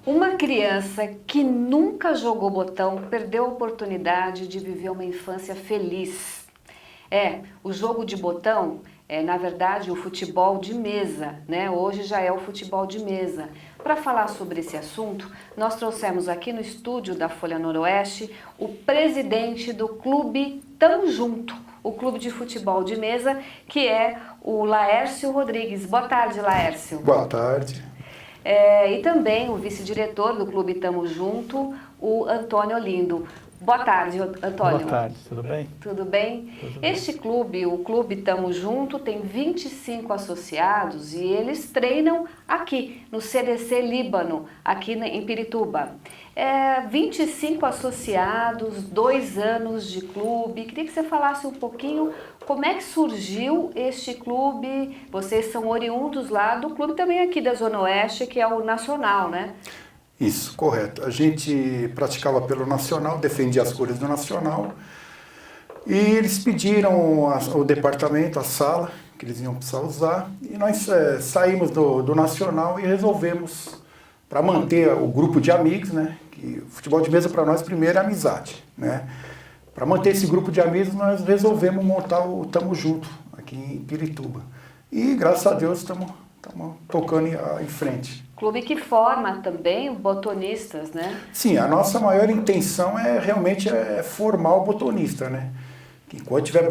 Uma criança que nunca jogou botão perdeu a oportunidade de viver uma infância feliz. O jogo de botão é, na verdade, o futebol de mesa, né? Hoje já é o futebol de mesa. Para falar sobre esse assunto, nós trouxemos aqui no estúdio da Folha Noroeste o presidente do Clube Tamo Junto, o clube de futebol de mesa, que é o Laércio Rodrigues. Boa tarde, Laércio. Boa tarde. E também o vice-diretor do Clube Tamo Junto, o Antônio Lindo. Boa tarde, Antônio. Boa tarde, tudo bem? Tudo bem? Este clube, o Clube Tamo Junto, tem 25 associados e eles treinam aqui no CDC Líbano, aqui em Pirituba. 25 associados, 2 anos de clube. Queria que você falasse um pouquinho como é que surgiu este clube. Vocês são oriundos lá do clube também aqui da Zona Oeste, que é o Nacional, né? Isso, correto. A gente praticava pelo Nacional, defendia as cores do Nacional, e eles pediram ao departamento, a sala, que eles iam precisar usar, e nós saímos do Nacional e resolvemos, para manter o grupo de amigos, né, que o futebol de mesa para nós primeiro é amizade, né? Para manter esse grupo de amigos, nós resolvemos montar o Tamo Junto, aqui em Pirituba. E graças a Deus estamos tocando em frente. Clube que forma também botonistas, né? Sim, a nossa maior intenção é realmente formar o botonista, né? Que enquanto tiver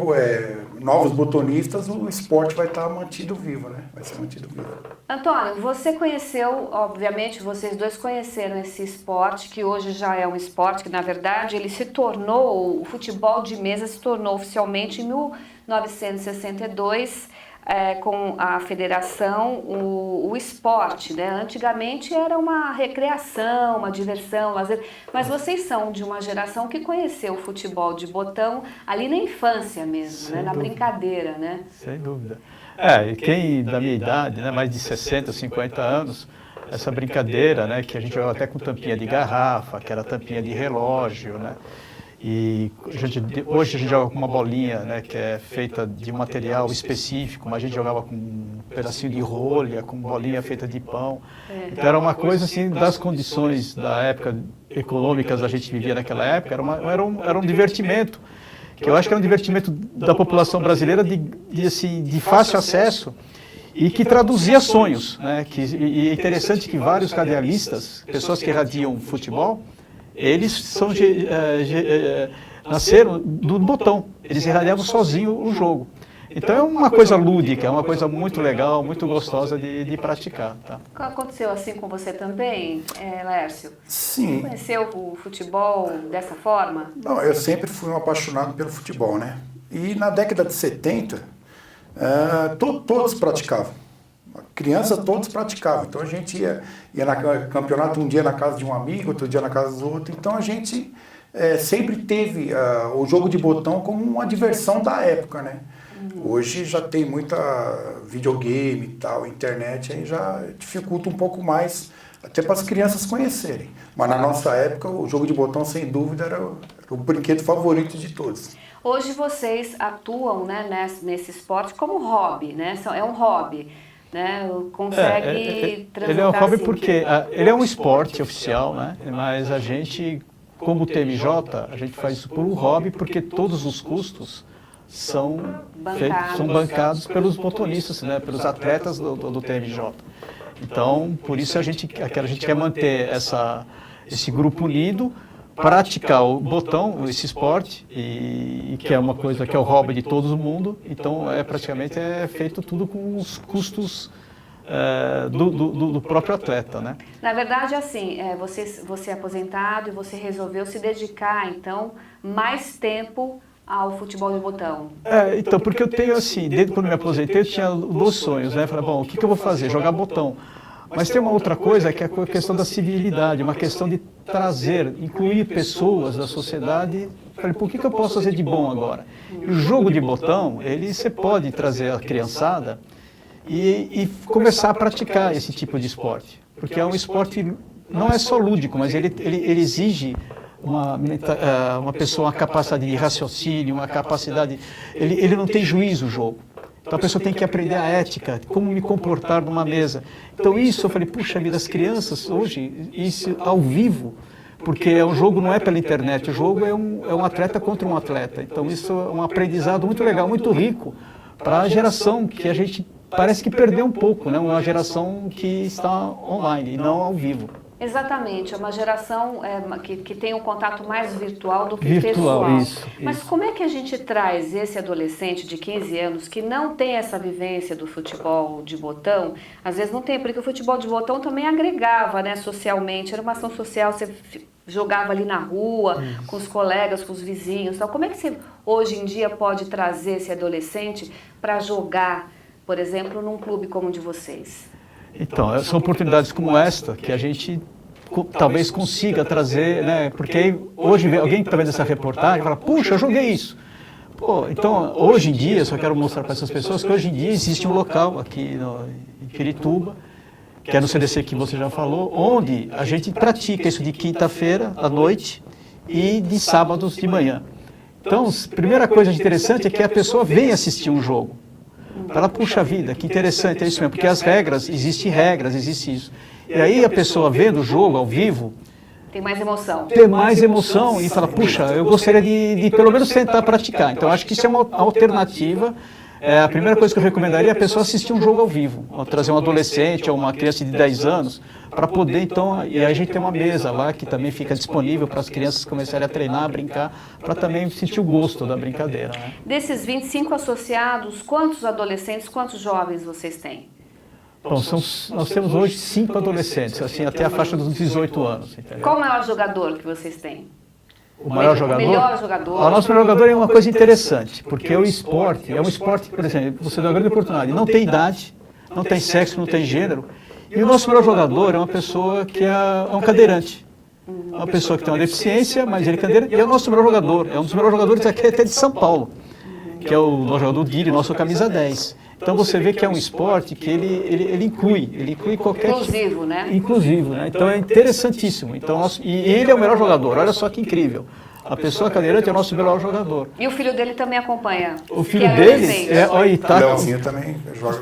novos botonistas, o esporte vai estar mantido vivo, né? Vai ser mantido vivo. Antônio, você conheceu, obviamente, vocês dois conheceram esse esporte, que hoje já é um esporte que, na verdade, ele se tornou, o futebol de mesa se tornou oficialmente em 1962, com a federação, o esporte, né? Antigamente era uma recreação, uma diversão, lazer, mas vocês são de uma geração que conheceu o futebol de botão ali na infância mesmo, né? Na brincadeira, né? Sem dúvida. E quem da minha idade, né, mais de 60, 50 anos, essa brincadeira, né, que a gente jogava até com tampinha de garrafa, que era tampinha de relógio, né? E hoje a gente joga com uma bolinha, né, que é feita de um material específico, mas a gente jogava com um pedacinho de rolha, com bolinha feita de pão. Então era uma coisa assim, das condições da época econômicas que a gente vivia naquela época, era um divertimento, que eu acho que era um divertimento da população brasileira de fácil acesso e que traduzia sonhos, né? E é interessante que vários radialistas, pessoas que radiam futebol, eles nasceram do botão, eles irradiavam sozinho o jogo. Então é uma coisa lúdica, é uma coisa muito legal, muito gostosa de praticar. Tá? Aconteceu assim com você também, Laércio? Sim. Você conheceu o futebol dessa forma? Não, eu sempre fui um apaixonado pelo futebol, né? E na década de 70, todos praticavam. Criança todos praticavam, então a gente ia na campeonato um dia na casa de um amigo, outro dia na casa do outro, então a gente sempre teve o jogo de botão como uma diversão da época, né? Hoje já tem muita videogame e tal, internet, aí já dificulta um pouco mais, até para as crianças conhecerem. Mas na nossa época o jogo de botão, sem dúvida, era o brinquedo favorito de todos. Hoje vocês atuam, né, nesse esporte como hobby, né? É um hobby. Né, consegue ele é um hobby porque ele é um esporte oficial, né? Mas a gente, como TMJ, a gente faz isso por um hobby porque todos os custos são bancados pelos botonistas, né? Pelos atletas do TMJ. Então, por isso a gente quer manter esse grupo unido, praticar o botão, esse esporte, e que é uma coisa que é o hobby de todo mundo. Então praticamente feito tudo com os custos do próprio atleta, né? Na verdade, assim, você é aposentado e você resolveu se dedicar, então, mais tempo ao futebol de botão. Então, porque eu tenho assim, desde quando me aposentei, eu tinha 2 sonhos, né? Falei, bom, o que eu vou fazer? Jogar botão. Mas tem uma outra coisa, que é a questão da civilidade, uma questão de incluir pessoas da sociedade. Falei, por que eu posso fazer de bom agora? E o jogo de botão, você pode trazer a criançada e começar a praticar esse tipo de esporte. Porque é um esporte, não é só lúdico, mas ele exige uma pessoa, uma capacidade de raciocínio, uma capacidade... Ele não tem juízo, o jogo. Então a pessoa tem que aprender a ética, como me comportar numa mesa. Então isso eu falei, puxa vida, as crianças hoje, isso ao vivo, porque o jogo não é pela internet, o jogo é um atleta contra um atleta. Então isso é um aprendizado muito legal, muito rico para a geração que a gente parece que perdeu um pouco, né? Uma geração que está online e não ao vivo. Exatamente, é uma geração que tem um contato mais virtual do que Virtual, pessoal. isso. Mas como é que a gente traz esse adolescente de 15 anos que não tem essa vivência do futebol de botão? Às vezes não tem, porque o futebol de botão também agregava, né, socialmente, era uma ação social, você jogava ali na rua, com os colegas, com os vizinhos. Então, como é que você hoje em dia pode trazer esse adolescente para jogar, por exemplo, num clube como o de vocês? Então, são oportunidades como esta que a gente talvez consiga trazer, né? Porque aí, hoje alguém que está vendo essa reportagem fala, puxa, eu joguei isso. Pô, então, hoje em dia, só quero mostrar para essas pessoas que hoje em dia existe um local aqui em Pirituba, que é no CDC que você já falou, onde a gente pratica isso de quinta-feira à noite e de sábados de manhã. Então, a primeira coisa interessante é que a pessoa vem assistir um jogo. Fala, puxa vida, que interessante, é isso mesmo, porque as regras, existe isso. E aí a pessoa vendo o jogo ao vivo, tem mais emoção. Tem mais emoção e fala, puxa, eu gostaria de pelo menos tentar praticar. Então acho que isso é uma alternativa. A primeira coisa que eu recomendaria é a pessoa assistir um jogo ao vivo, ou trazer um adolescente ou uma criança de 10 anos, para poder, então, e aí a gente tem uma mesa lá que também fica disponível para as crianças começarem a treinar, a brincar, para também sentir o gosto da brincadeira. Né? Desses 25 associados, quantos adolescentes, quantos jovens vocês têm? Bom, nós temos hoje 5 adolescentes, assim, até a faixa dos 18 anos. Entendeu? Qual o maior jogador que vocês têm? O maior jogador? O melhor jogador? O nosso melhor jogador é uma coisa interessante, porque o esporte, é um esporte, por exemplo, você dá uma grande oportunidade, não tem idade, não tem sexo, não tem gênero, e o nosso melhor jogador é uma pessoa que é um cadeirante. É uma pessoa que tem uma deficiência, mas ele é cadeirante, e é o nosso melhor jogador, é um dos melhores jogadores aqui até de São Paulo, que é o nosso jogador Guilherme, nosso camisa 10. Então você vê que é um esporte que ele inclui qualquer inclusivo, né? Inclusivo, né? Então é interessantíssimo. Então, e ele é o melhor jogador, olha só que incrível. A pessoa cadeirante é o nosso melhor jogador. E o filho dele também acompanha? O filho dele o Leozinho também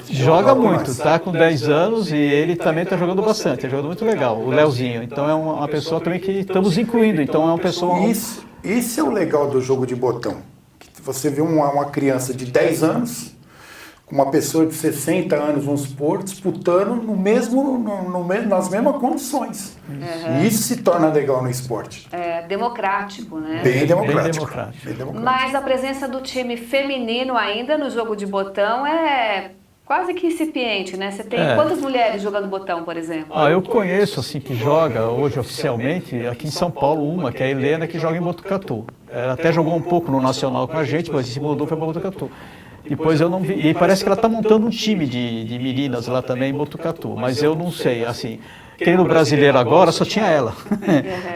joga muito, está com 10 anos e ele também está jogando bastante, é jogando muito legal, o Leozinho. Então é uma pessoa também que estamos incluindo, então é uma pessoa... Isso é o legal do jogo de botão. Que você vê uma criança de 10 anos... com uma pessoa de 60 anos, vamos supor, disputando nas mesmas condições. Uhum. Isso se torna legal no esporte. É democrático, né? Bem democrático. Mas a presença do time feminino ainda no jogo de botão é quase que incipiente, né? Você tem quantas mulheres jogando botão, por exemplo? Eu conheço, assim, que joga hoje oficialmente, aqui em São Paulo, uma, que é a Helena, que joga em Botucatu. Ela até jogou um pouco no Nacional com a gente, mas se mudou para Botucatu. Depois eu não vi, e parece que ela está montando um time de meninas lá também em Botucatu, mas eu não sei, assim, quem no brasileiro agora só tinha ela.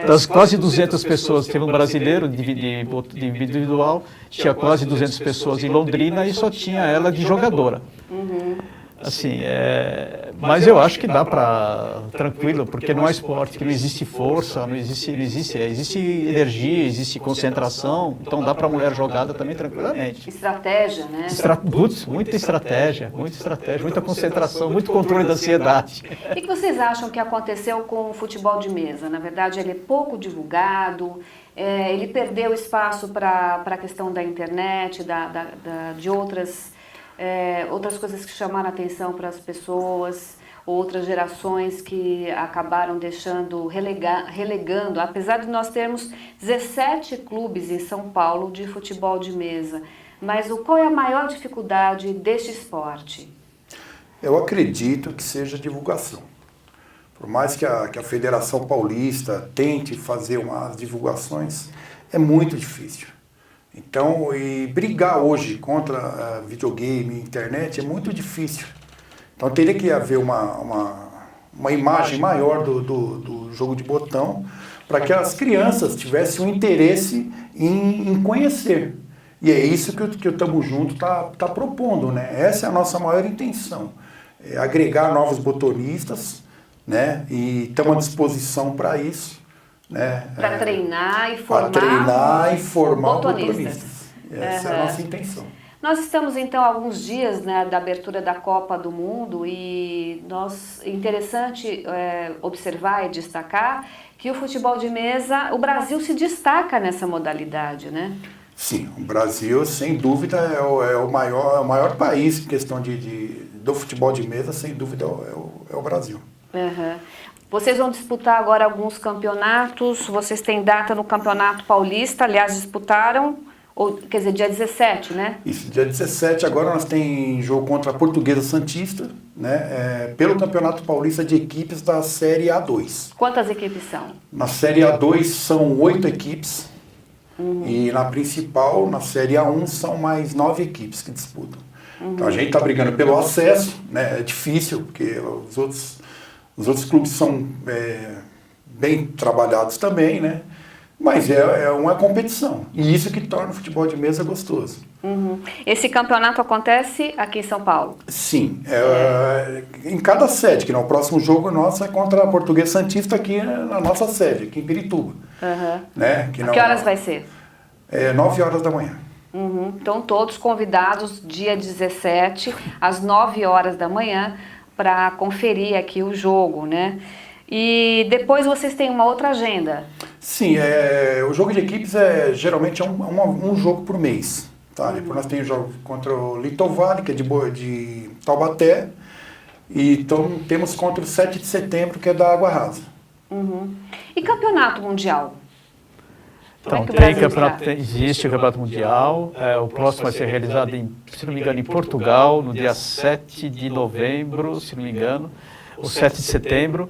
Das quase 200 pessoas, teve um brasileiro de individual, tinha quase 200 pessoas em Londrina e só tinha ela de jogadora. Assim, mas eu acho que dá para, tranquilo, porque não é esporte, que não existe força, existe energia, existe concentração, então dá para a mulher jogada também tranquilamente. Estratégia, né? Muita estratégia, muita concentração, muito controle da ansiedade. O que vocês acham que aconteceu com o futebol de mesa? Na verdade, ele é pouco divulgado, ele perdeu espaço para a questão da internet, de outras coisas que chamaram a atenção para as pessoas, outras gerações que acabaram relegando, apesar de nós termos 17 clubes em São Paulo de futebol de mesa, mas qual é a maior dificuldade deste esporte? Eu acredito que seja divulgação. Por mais que a Federação Paulista tente fazer umas divulgações, é muito difícil. Então, e brigar hoje contra videogame, internet, é muito difícil. Então, teria que haver uma imagem maior do jogo de botão para que as crianças tivessem um interesse em conhecer. E é isso que o Tamo Junto tá propondo, né? Essa é a nossa maior intenção. É agregar novos botonistas, né? E estamos à disposição para isso. Né? Para treinar e formar botonistas. Essa é a nossa intenção. Nós estamos então há alguns dias, né, da abertura da Copa do Mundo e é interessante observar e destacar que o futebol de mesa, o Brasil se destaca nessa modalidade, né? Sim, o Brasil, sem dúvida, é o maior país em questão do futebol de mesa, sem dúvida, é o Brasil. Uhum. Vocês vão disputar agora alguns campeonatos, vocês têm data no Campeonato Paulista, aliás, disputaram, quer dizer, dia 17, né? Isso, dia 17, agora nós temos jogo contra a Portuguesa Santista, né, pelo Campeonato Paulista de Equipes da Série A2. Quantas equipes são? Na Série A2 são 8 equipes, e na principal, na Série A1, são mais 9 equipes que disputam. Então a gente está brigando pelo acesso, né, é difícil, porque os outros clubes são bem trabalhados também, né? Mas é uma competição. E isso que torna o futebol de mesa gostoso. Uhum. Esse campeonato acontece aqui em São Paulo? Sim. Em cada sede, que no próximo jogo nosso é contra a Portuguesa Santista aqui na nossa sede, aqui em Pirituba. Uhum. Né? Que horas vai ser? 9 horas da manhã. Uhum. Então todos convidados dia 17, às 9 horas da manhã, para conferir aqui o jogo, né? E depois vocês têm uma outra agenda? Sim, o jogo de equipes geralmente é um jogo por mês. Tá? Depois nós temos jogo contra o Litovale, que é de Taubaté, e então temos contra o 7 de setembro, que é da Água Rasa. Uhum. E campeonato mundial? Então, existe o Campeonato Mundial, o próximo vai ser realizado, se não me engano, em Portugal, no dia 7 de novembro, se não me engano, ou 7 de setembro.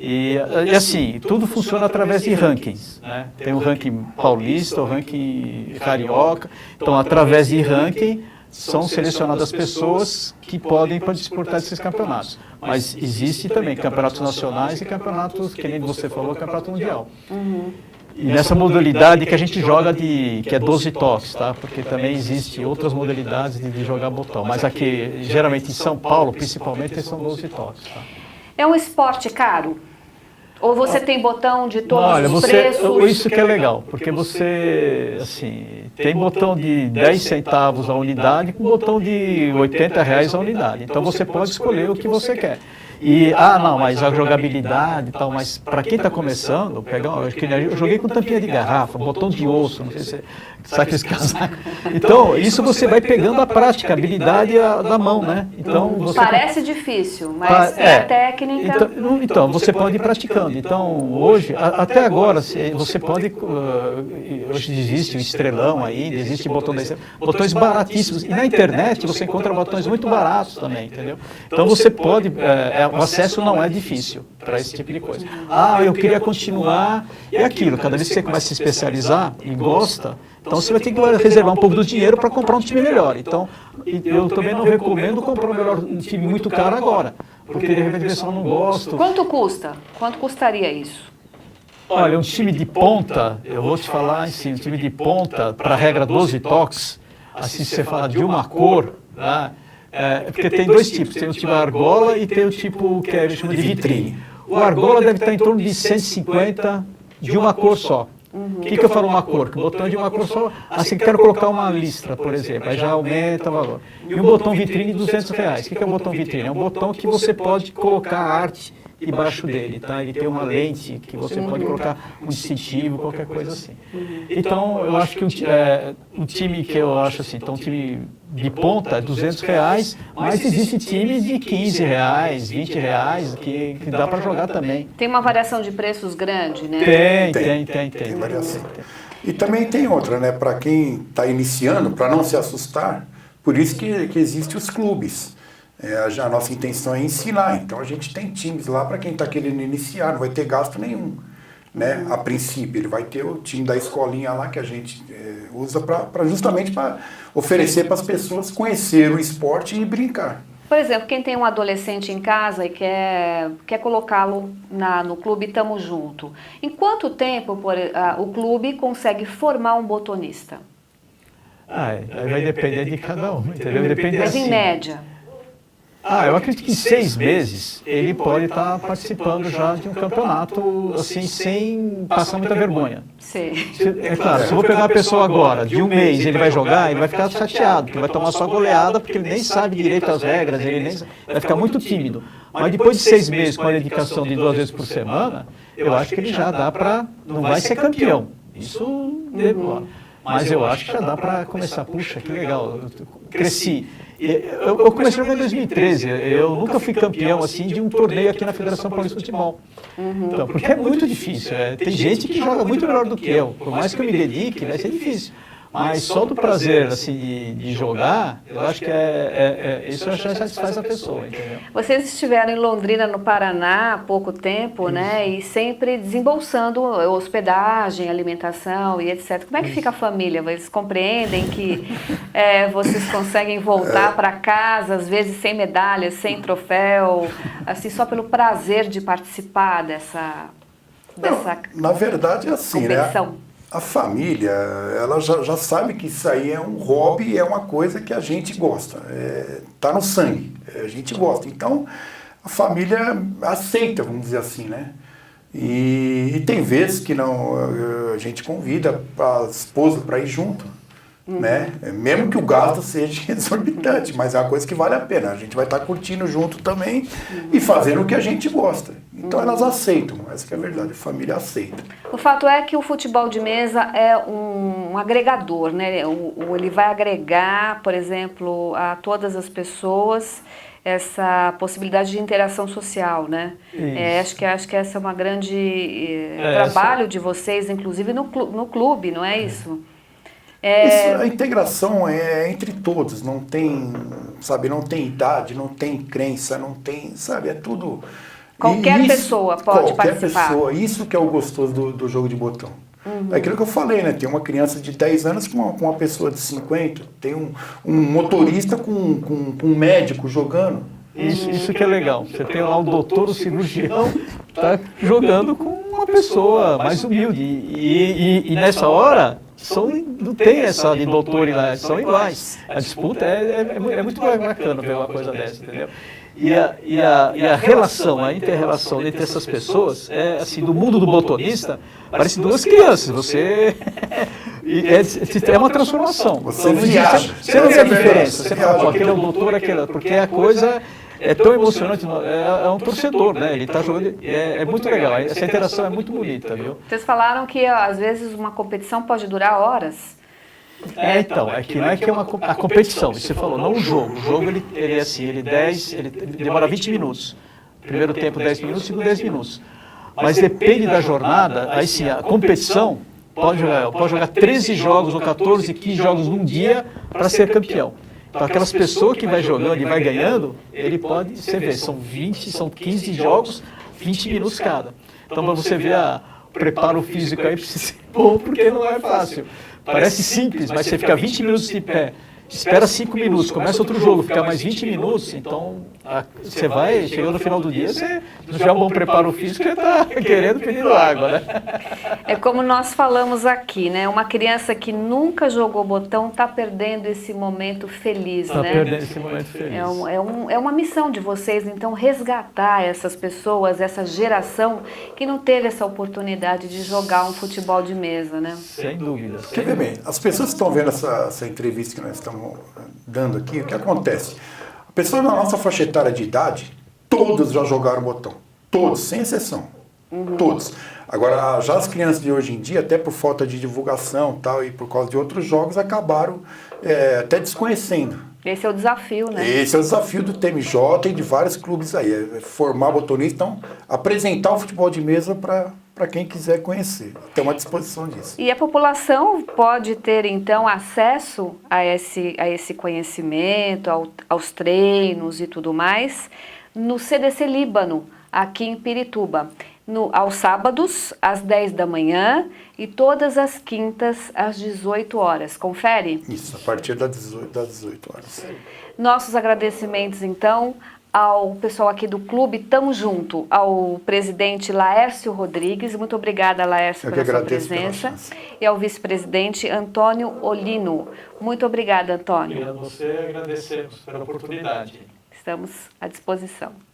E assim, tudo funciona através de rankings, né? Tem o ranking paulista, o ranking carioca. Então, através de ranking, são selecionadas pessoas que podem disputar esses campeonatos. Mas existe também campeonatos nacionais e campeonatos, que nem você falou, campeonato mundial. Uhum. E nessa modalidade que a gente joga que é 12 toques, tá? Porque também existe outras modalidades de jogar botão. Mas aqui, geralmente em São Paulo, principalmente, são 12 toques, tá? É um esporte caro? Ou você tem botão de todos os preços? Isso que é legal, porque você, assim, tem botão de 10 centavos a unidade com botão de R$80 a unidade. Então você pode escolher o que você quer. E, mas a jogabilidade e tal, mas para quem está começando, eu joguei com tampinha de garrafa, botão de osso, não sei se sabe aqueles casacos. Então, isso você vai pegando a prática, a habilidade da mão, né? Então, parece difícil, mas é a técnica. Então, você pode ir praticando. Então, hoje, até agora, você pode, hoje existe o estrelão ainda, existe botões baratíssimos. E na internet você encontra botões muito baratos também, entendeu? Então, você pode... o acesso não é difícil para esse tipo de coisa. Eu queria continuar, é aquilo, cada vez que você começa a se especializar e gosta, então você vai ter que reservar um pouco do dinheiro para comprar um time melhor. Então, eu também não recomendo comprar um time muito caro agora, porque de repente a pessoa não gosta. Quanto custa? Quanto custaria isso? Olha, um time de ponta, eu vou te falar assim, um time de ponta, para a regra 12 toques, assim se você fala de uma cor, né? Porque tem dois tipos, tem o tipo argola e tem o tipo que a gente chama de vitrine. O argola deve estar em torno de 150 de uma cor só. O que eu falo uma cor? Que o botão é de uma cor só, assim, quero colocar uma listra, por exemplo, aí já aumenta o valor. E um botão vitrine, R$200. O que é um botão vitrine? É um botão que você pode colocar arte debaixo dele, tá? Ele tem uma lente que você pode colocar um distintivo, qualquer coisa assim. Então, eu acho que um time que eu acho assim, então um time de ponta é R$200, mas existe times de R$15, R$20 que dá para jogar também. Tem uma variação de preços grande, né? Tem variação. E também tem outra, né? Para quem está iniciando, para não se assustar, por isso que existem os clubes. A nossa intenção é ensinar, então a gente tem times lá para quem está querendo iniciar, não vai ter gasto nenhum, né? A princípio, ele vai ter o time da escolinha lá que a gente usa justamente para oferecer para as pessoas conhecer o esporte e brincar. Por exemplo, quem tem um adolescente em casa e quer colocá-lo no clube Tamo Junto, em quanto tempo o clube consegue formar um botonista? Aí vai depender de cada um, entendeu? Depende Mas assim. em média? Eu acredito que em 6 meses ele pode estar participando já de um campeonato, assim, sem passar muita vergonha. Sim. É claro, se eu vou pegar uma pessoa agora, de um mês, ele vai jogar, ele vai ficar chateado, porque vai tomar só goleada, porque ele nem sabe direito as regras, ele nem vai ficar muito tímido. Mas depois de 6 meses, com a dedicação de 2 vezes por semana, eu acho que ele já dá para... Não vai ser campeão, isso demora. Mas eu acho que já dá para começar. Puxa, que legal, eu cresci. Eu comecei a jogar em 2013, eu nunca fui campeão assim de um torneio aqui na Federação Paulista de Futebol. Então, porque é muito difícil, tem gente que joga muito melhor do que eu, por mais que eu me dedique, vai ser difícil. Mas só do prazer assim, de jogar, eu acho que isso já satisfaz a pessoa, entendeu? Vocês estiveram em Londrina, no Paraná, há pouco tempo, né? E sempre desembolsando hospedagem, alimentação e etc. Como é que fica a família? Eles compreendem que vocês conseguem voltar para casa, às vezes sem medalha, sem troféu, assim, só pelo prazer de participar dessa na verdade é assim, competição? né? A família, ela já sabe que isso aí é um hobby, é uma coisa que a gente gosta, tá no sangue, a gente gosta. Então, a família aceita, vamos dizer assim, né? E tem vezes que não, a gente convida a esposa para ir junto, né? Mesmo que o gasto seja exorbitante, mas é uma coisa que vale a pena. A gente vai estar curtindo junto também e fazendo o que a gente gosta. Então elas aceitam, essa que é a verdade, a família aceita. O fato é que o futebol de mesa é um agregador, né? Ele vai agregar, por exemplo, a todas as pessoas essa possibilidade de interação social, né? Acho que essa é uma grande trabalho de vocês, inclusive no clube, não é isso? A integração é entre todos, não tem, sabe, não tem idade, não tem crença, não tem, sabe, é tudo... Qualquer pessoa pode participar. Qualquer pessoa, isso que é o gostoso do jogo de botão. É aquilo que eu falei, né? Tem uma criança de 10 anos com uma pessoa de 50, tem um motorista com um médico jogando. Isso que é legal. Você tem lá um doutor, um cirurgião, tá jogando com uma pessoa mais humilde. E nessa hora, não tem essa de doutor e lá, são iguais. A disputa é muito bacana ver uma coisa dessa, entendeu? E a relação, a inter-relação entre essas pessoas, assim, do mundo do botonista, parece duas crianças. Você... é uma transformação. Você viaja. Você não vê a diferença. Você fala, aquele é o doutor, porque a coisa é tão emocionante. É um torcedor, né? Ele está jogando. É muito legal. Essa interação é muito bonita, viu? Vocês falaram que às vezes uma competição pode durar horas. Então, é que não é que é a competição, você falou, não o jogo. O jogo, ele é assim, ele demora 20 minutos. Primeiro tempo 10 minutos, segundo 10 minutos. Mas depende da jornada, aí sim, a competição pode jogar 13 jogos ou 14, 15 jogos num dia para ser campeão. Então, aquelas pessoas que vai jogando e vai ganhando, ele pode, você vê, são 15 jogos, 20 minutos cada. Então, para você ver o preparo físico aí, precisa ser bom, porque não é fácil. Parece simples, mas você fica 20 minutos de pé, espera 5 minutos, começa outro jogo, fica mais 20 minutos, então você vai, chegando no final do dia, você já é um bom preparo físico, você está querendo pedindo água, né? É como nós falamos aqui, né? Uma criança que nunca jogou botão está perdendo esse momento feliz, né? Está perdendo esse momento feliz. É uma missão de vocês, então, resgatar essas pessoas, essa geração que não teve essa oportunidade de jogar um futebol de mesa, né? Sem dúvida. Quer ver bem, as pessoas que estão vendo essa entrevista que nós estamos dando aqui, o que acontece? A pessoa na nossa faixa etária de idade, todos já jogaram botão. Todos, sem exceção. Todos. Agora, já as crianças de hoje em dia, até por falta de divulgação tal, e por causa de outros jogos, acabaram até desconhecendo. Esse é o desafio, né? Esse é o desafio do TMJ e de vários clubes aí. É formar botonista, então, apresentar o futebol de mesa para quem quiser conhecer. Tem uma disposição disso. E a população pode ter, então, acesso a esse conhecimento, aos treinos e tudo mais, no CDC Líbano, aqui em Pirituba. Aos sábados, às 10 da manhã e todas as quintas, às 18 horas. Confere? Isso, a partir das 18 horas. Nossos agradecimentos, então, ao pessoal aqui do clube Tamo Junto, ao presidente Laércio Rodrigues. Muito obrigada, Laércio, pela sua presença. E ao vice-presidente Antônio Olino. Muito obrigada, Antônio. E a você agradecemos pela oportunidade. estamos à disposição.